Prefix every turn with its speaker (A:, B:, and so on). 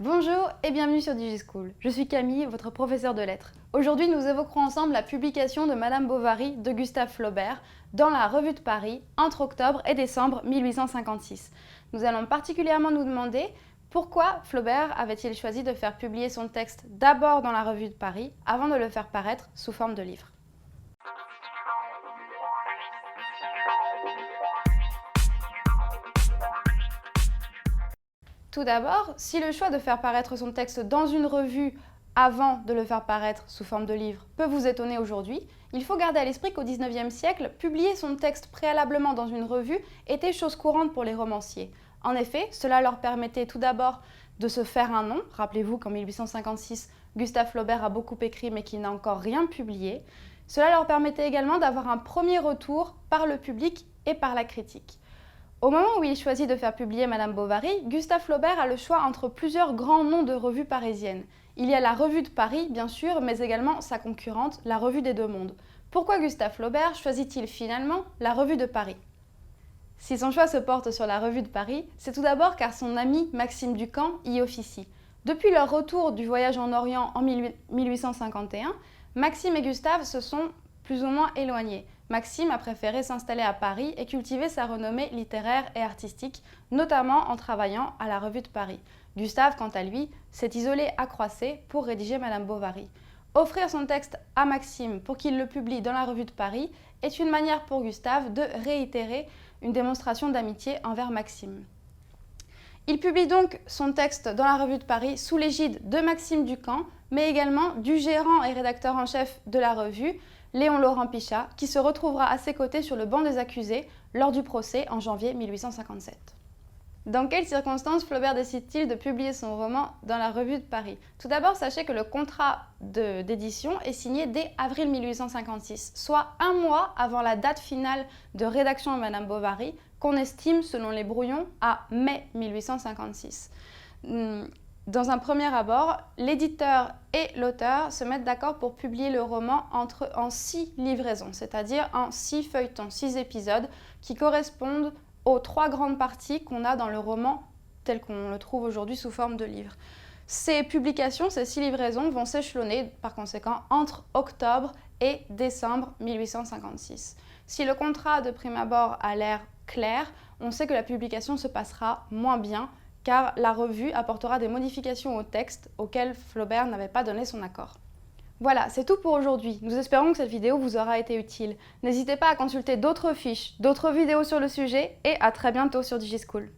A: Bonjour et bienvenue sur DigiSchool. Je suis Camille, votre professeure de lettres. Aujourd'hui, nous évoquerons ensemble la publication de Madame Bovary de Gustave Flaubert dans la Revue de Paris entre octobre et décembre 1856. Nous allons particulièrement nous demander pourquoi Flaubert avait-il choisi de faire publier son texte d'abord dans la Revue de Paris avant de le faire paraître sous forme de livre. Tout d'abord, si le choix de faire paraître son texte dans une revue avant de le faire paraître sous forme de livre peut vous étonner aujourd'hui, il faut garder à l'esprit qu'au XIXe siècle, publier son texte préalablement dans une revue était chose courante pour les romanciers. En effet, cela leur permettait tout d'abord de se faire un nom. Rappelez-vous qu'en 1856, Gustave Flaubert a beaucoup écrit mais qu'il n'a encore rien publié. Cela leur permettait également d'avoir un premier retour par le public et par la critique. Au moment où il choisit de faire publier Madame Bovary, Gustave Flaubert a le choix entre plusieurs grands noms de revues parisiennes. Il y a la Revue de Paris, bien sûr, mais également sa concurrente, la Revue des Deux Mondes. Pourquoi Gustave Flaubert choisit-il finalement la Revue de Paris? Si son choix se porte sur la Revue de Paris, c'est tout d'abord car son ami Maxime Ducamp y officie. Depuis leur retour du voyage en Orient en 1851, Maxime et Gustave se sont plus ou moins éloignés. Maxime a préféré s'installer à Paris et cultiver sa renommée littéraire et artistique, notamment en travaillant à la Revue de Paris. Gustave, quant à lui, s'est isolé à Croissé pour rédiger Madame Bovary. Offrir son texte à Maxime pour qu'il le publie dans la Revue de Paris est une manière pour Gustave de réitérer une démonstration d'amitié envers Maxime. Il publie donc son texte dans la Revue de Paris sous l'égide de Maxime Ducamp, mais également du gérant et rédacteur en chef de la revue, Léon Laurent Pichat, qui se retrouvera à ses côtés sur le banc des accusés lors du procès en janvier 1857. Dans quelles circonstances Flaubert décide-t-il de publier son roman dans la Revue de Paris? Tout d'abord, sachez que le contrat d'édition est signé dès avril 1856, soit un mois avant la date finale de rédaction de Madame Bovary, qu'on estime, selon les brouillons, à mai 1856. Dans un premier abord, l'éditeur et l'auteur se mettent d'accord pour publier le roman en 6 livraisons, c'est-à-dire en 6 feuilletons, 6 épisodes qui correspondent aux 3 grandes parties qu'on a dans le roman tel qu'on le trouve aujourd'hui sous forme de livre. Ces publications, ces 6 livraisons vont s'échelonner par conséquent entre octobre et décembre 1856. Si le contrat de prime abord a l'air clair, on sait que la publication se passera moins bien car la revue apportera des modifications au texte auxquelles Flaubert n'avait pas donné son accord. Voilà, c'est tout pour aujourd'hui. Nous espérons que cette vidéo vous aura été utile. N'hésitez pas à consulter d'autres fiches, d'autres vidéos sur le sujet et à très bientôt sur DigiSchool.